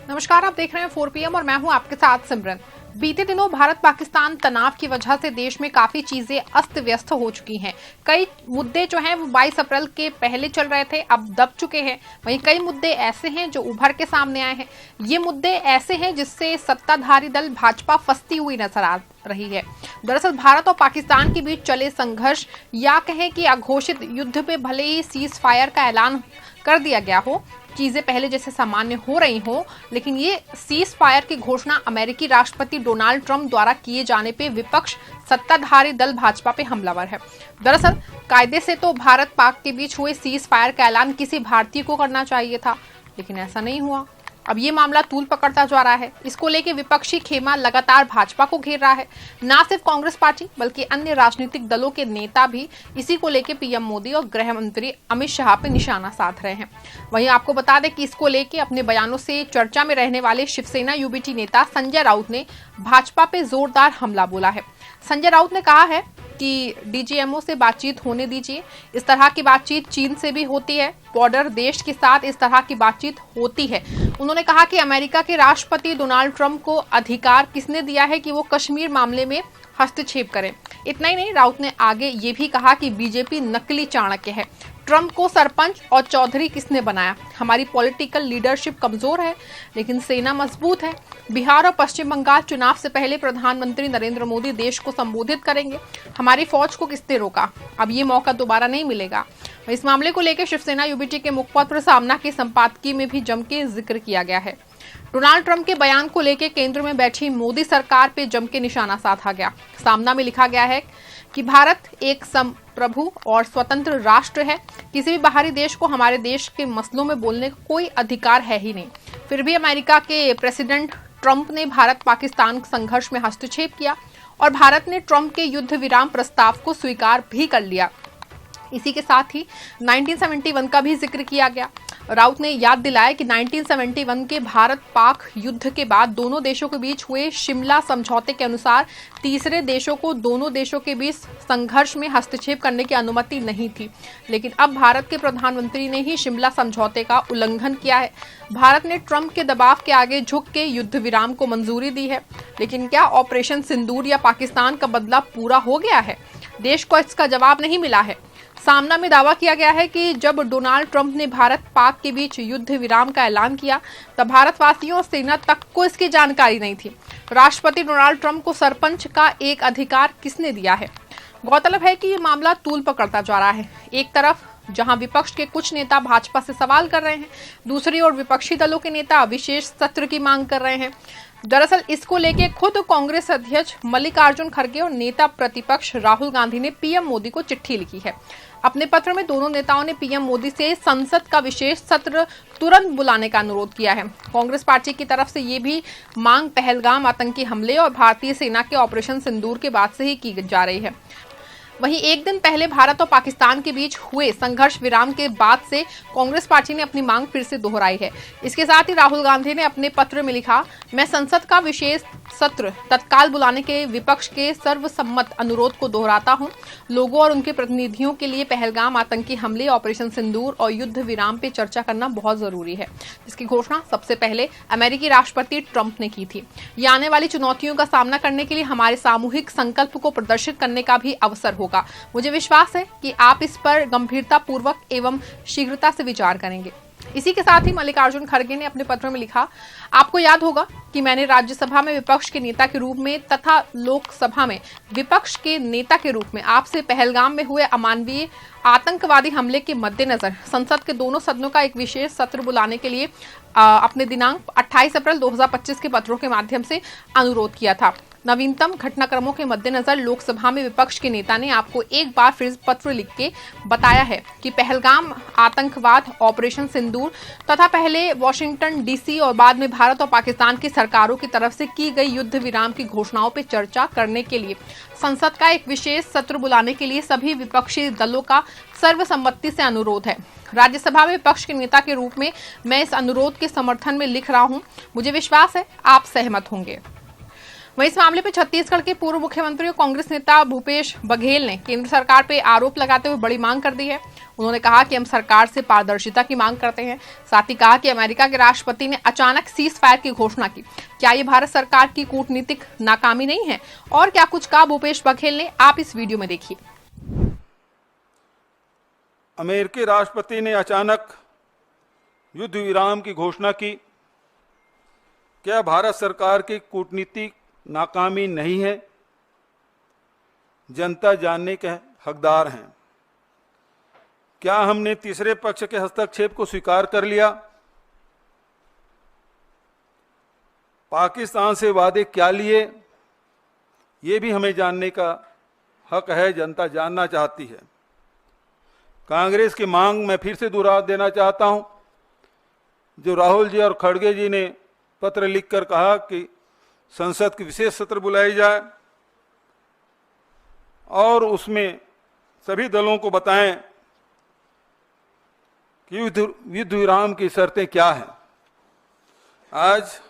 नमस्कार, आप देख रहे हैं 4 PM और मैं हूं आपके साथ सिमरन। बीते दिनों भारत पाकिस्तान तनाव की वजह से देश में काफी चीजें अस्त व्यस्त हो चुकी हैं। कई मुद्दे जो हैं वो 22 अप्रैल के पहले चल रहे थे, अब दब चुके हैं। वहीं कई मुद्दे ऐसे हैं जो उभर के सामने आए हैं। ये मुद्दे ऐसे हैं जिससे सत्ताधारी दल भाजपा फंसती हुई नजर आ रही है। दरअसल भारत और पाकिस्तान के बीच चले संघर्ष या कहें कि अघोषित युद्ध पे भले ही सीज फायर का ऐलान कर दिया गया हो, चीजें पहले जैसे सामान्य हो रही हो, लेकिन ये सीज फायर की घोषणा अमेरिकी राष्ट्रपति डोनाल्ड ट्रंप द्वारा किए जाने पे विपक्ष सत्ताधारी दल भाजपा पे हमलावर है। दरअसल कायदे से तो भारत पाक के बीच हुए सीज फायर का ऐलान किसी भारतीय को करना चाहिए था, लेकिन ऐसा नहीं हुआ। अब ये मामला तूल पकड़ता जा रहा है। इसको लेके विपक्षी खेमा लगातार भाजपा को घेर रहा है। न सिर्फ कांग्रेस पार्टी बल्कि अन्य राजनीतिक दलों के नेता भी इसी को लेके पीएम मोदी और गृह मंत्री अमित शाह पे निशाना साध रहे हैं। वहीं आपको बता दें कि इसको लेके अपने बयानों से चर्चा में रहने वाले शिवसेना यूबीटी नेता संजय राउत ने भाजपा पे जोरदार हमला बोला है। संजय राउत ने कहा है कि डीजीएमओ से बातचीत होने दीजिए। इस तरह की बातचीत चीन से भी होती है, बॉर्डर देश के साथ इस तरह की बातचीत होती है। उन्होंने कहा कि अमेरिका के राष्ट्रपति डोनाल्ड ट्रंप को अधिकार किसने दिया है कि वो कश्मीर मामले में हस्तक्षेप करें। इतना ही नहीं, राउत ने आगे ये भी कहा कि बीजेपी नकली चाणक्य है। ट्रंप को सरपंच और चौधरी किसने बनाया? हमारी पॉलिटिकल लीडरशिप कमजोर है लेकिन सेना मजबूत है। बिहार और पश्चिम बंगाल चुनाव से पहले प्रधानमंत्री नरेंद्र मोदी देश को संबोधित करेंगे। हमारी फौज को किसने रोका? अब ये मौका दोबारा नहीं मिलेगा। इस मामले को लेकर शिवसेना यूबीटी के मुखपत्र सामना के संपादकीय में भी जम के जिक्र किया गया है। डोनाल्ड ट्रंप के बयान को लेकर केंद्र में बैठी मोदी सरकार पे जम के निशाना साधा गया। सामना में लिखा गया है कि भारत एक संप्रभु और स्वतंत्र राष्ट्र है। किसी भी बाहरी देश को हमारे देश के मसलों में बोलने का कोई अधिकार है ही नहीं। फिर भी अमेरिका के प्रेसिडेंट ट्रंप ने भारत पाकिस्तान संघर्ष में हस्तक्षेप किया और भारत ने ट्रंप के युद्ध विराम प्रस्ताव को स्वीकार भी कर लिया। इसी के साथ ही 1971 का भी जिक्र किया गया। राउत ने याद दिलाया कि 1971 के भारत पाक युद्ध के बाद दोनों देशों के बीच हुए शिमला समझौते के अनुसार तीसरे देशों को दोनों देशों के बीच संघर्ष में हस्तक्षेप करने की अनुमति नहीं थी, लेकिन अब भारत के प्रधानमंत्री ने ही शिमला समझौते का उल्लंघन किया है। भारत ने ट्रंप के दबाव के आगे झुक के युद्ध विराम को मंजूरी दी है, लेकिन क्या ऑपरेशन सिंदूर या पाकिस्तान का बदला पूरा हो गया है? देश को इसका जवाब नहीं मिला है। सामना में दावा किया गया है कि जब डोनाल्ड ट्रंप ने भारत पाक के बीच युद्ध विराम का ऐलान किया तब भारतवासियों और सेना तक को इसकी जानकारी नहीं थी। राष्ट्रपति डोनाल्ड ट्रंप को सरपंच का एक अधिकार किसने दिया है? गौरतलब है कि ये मामला तूल पकड़ता जा रहा है। एक तरफ जहां विपक्ष के कुछ नेता भाजपा से सवाल कर रहे हैं, दूसरी ओर विपक्षी दलों के नेता विशेष सत्र की मांग कर रहे हैं। दरअसल इसको लेकर खुद कांग्रेस अध्यक्ष मल्लिकार्जुन खड़गे और नेता प्रतिपक्ष राहुल गांधी ने पीएम मोदी को चिट्ठी लिखी है। अपने पत्र में दोनों नेताओं ने पीएम मोदी से संसद का विशेष सत्र तुरंत बुलाने का अनुरोध किया है। कांग्रेस पार्टी की तरफ से ये भी मांग पहलगाम आतंकी हमले और भारतीय सेना के ऑपरेशन सिंदूर के बाद से ही की जा रही है। वहीं एक दिन पहले भारत और पाकिस्तान के बीच हुए संघर्ष विराम के बाद से कांग्रेस पार्टी ने अपनी मांग फिर से दोहराई है। इसके साथ ही राहुल गांधी ने अपने पत्र में लिखा, मैं संसद का विशेष सत्र तत्काल बुलाने के विपक्ष के सर्वसम्मत अनुरोध को दोहराता हूं। लोगों और उनके प्रतिनिधियों के लिए पहलगाम आतंकी हमले, ऑपरेशन सिंदूर और युद्ध विराम पे चर्चा करना बहुत जरूरी है, जिसकी घोषणा सबसे पहले अमेरिकी राष्ट्रपति ट्रंप ने की थी। ये आने वाली चुनौतियों का सामना करने के लिए हमारे सामूहिक संकल्प को प्रदर्शित करने का भी अवसर होगा। मुझे विश्वास है कि आप इस पर गंभीरता पूर्वक एवं शीघ्रता से विचार करेंगे। इसी के साथ ही मल्लिकार्जुन खड़गे ने अपने पत्र में लिखा, आपको याद होगा कि मैंने राज्यसभा में विपक्ष के नेता के रूप में तथा लोकसभा में विपक्ष के नेता के रूप में आपसे पहलगाम में हुए अमानवीय आतंकवादी हमले के मद्देनजर संसद के दोनों सदनों का एक विशेष सत्र बुलाने के लिए अपने दिनांक 28 अप्रैल 2025 के पत्रों के माध्यम से अनुरोध किया था। नवीनतम घटनाक्रमों के मद्देनजर लोकसभा में विपक्ष के नेता ने आपको एक बार फिर पत्र लिख के बताया है कि पहलगाम आतंकवाद, ऑपरेशन सिंदूर तथा पहले वॉशिंगटन डीसी और बाद में भारत और पाकिस्तान की सरकारों की तरफ से की गई युद्ध विराम की घोषणाओं पर चर्चा करने के लिए संसद का एक विशेष सत्र बुलाने के लिए सभी विपक्षी दलों का सर्वसम्मति से अनुरोध है। राज्यसभा में विपक्ष के नेता के रूप में मैं इस अनुरोध के समर्थन में लिख रहा हूं। मुझे विश्वास है आप सहमत होंगे। वहीं इस मामले पर छत्तीसगढ़ के पूर्व मुख्यमंत्री और कांग्रेस नेता भूपेश बघेल ने केंद्र सरकार पर आरोप लगाते हुए बड़ी मांग कर दी है। उन्होंने कहा कि हम सरकार से पारदर्शिता की मांग करते हैं। साथ ही कहा कि अमेरिका के राष्ट्रपति ने अचानक सीज फायर की घोषणा की, क्या ये भारत सरकार की कूटनीतिक नाकामी नहीं है? और क्या कुछ कहा भूपेश बघेल ने, आप इस वीडियो में देखिए। अमेरिकी राष्ट्रपति ने अचानक युद्ध विराम की घोषणा की, क्या भारत सरकार की कूटनीतिक नाकामी नहीं है? जनता जानने के हकदार हैं। क्या हमने तीसरे पक्ष के हस्तक्षेप को स्वीकार कर लिया? पाकिस्तान से वादे क्या लिए, ये भी हमें जानने का हक है, जनता जानना चाहती है। कांग्रेस की मांग मैं फिर से दोहरा देना चाहता हूं, जो राहुल जी और खड़गे जी ने पत्र लिखकर कहा कि संसद की विशेष सत्र बुलाई जाए और उसमें सभी दलों को बताएं कि युद्ध विराम की शर्तें क्या हैं। आज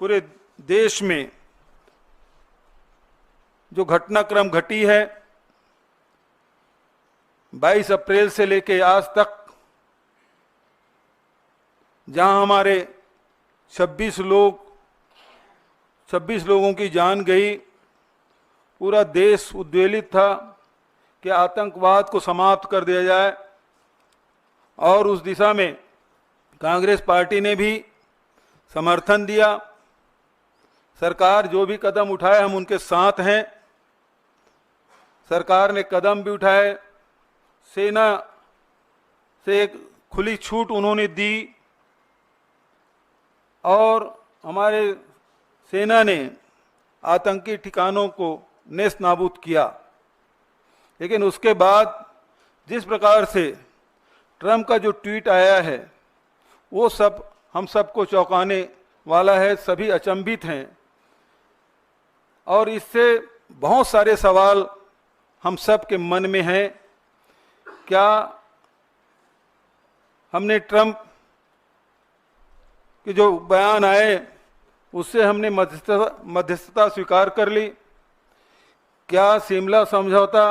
पूरे देश में जो घटनाक्रम घटी है, 22 अप्रैल से लेकर आज तक, जहां हमारे 26 लोगों की जान गई, पूरा देश उद्वेलित था कि आतंकवाद को समाप्त कर दिया जाए और उस दिशा में कांग्रेस पार्टी ने भी समर्थन दिया। सरकार जो भी कदम उठाए हम उनके साथ हैं। सरकार ने कदम भी उठाए, सेना से एक खुली छूट उन्होंने दी और हमारे सेना ने आतंकी ठिकानों को नेस्त नाबूद किया। लेकिन उसके बाद जिस प्रकार से ट्रंप का जो ट्वीट आया है, वो सब हम सबको चौंकाने वाला है। सभी अचंभित हैं और इससे बहुत सारे सवाल हम सब के मन में हैं। क्या हमने ट्रंप के जो बयान आए उससे हमने मध्यस्थता स्वीकार कर ली? क्या शिमला समझौता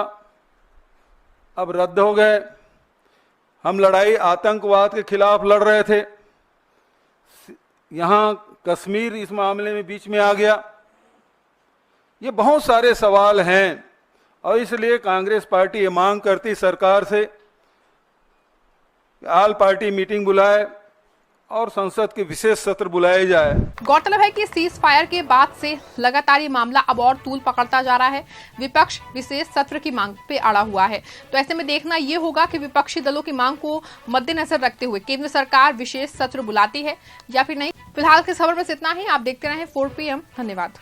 अब रद्द हो गए? हम लड़ाई आतंकवाद के खिलाफ लड़ रहे थे, यहाँ कश्मीर इस मामले में बीच में आ गया। ये बहुत सारे सवाल हैं और इसलिए कांग्रेस पार्टी ये मांग करती सरकार से कि ऑल पार्टी मीटिंग बुलाए और संसद के विशेष सत्र बुलाए जाए। गौरतलब है कि सीज फायर के बाद से लगातार ये मामला अब और तूल पकड़ता जा रहा है। विपक्ष विशेष सत्र की मांग पे अड़ा हुआ है, तो ऐसे में देखना ये होगा कि विपक्षी दलों की मांग को मद्देनजर रखते हुए केंद्र सरकार विशेष सत्र बुलाती है या फिर नहीं। फिलहाल की खबर बस इतना ही। आप देखते रहें 4 PM। धन्यवाद।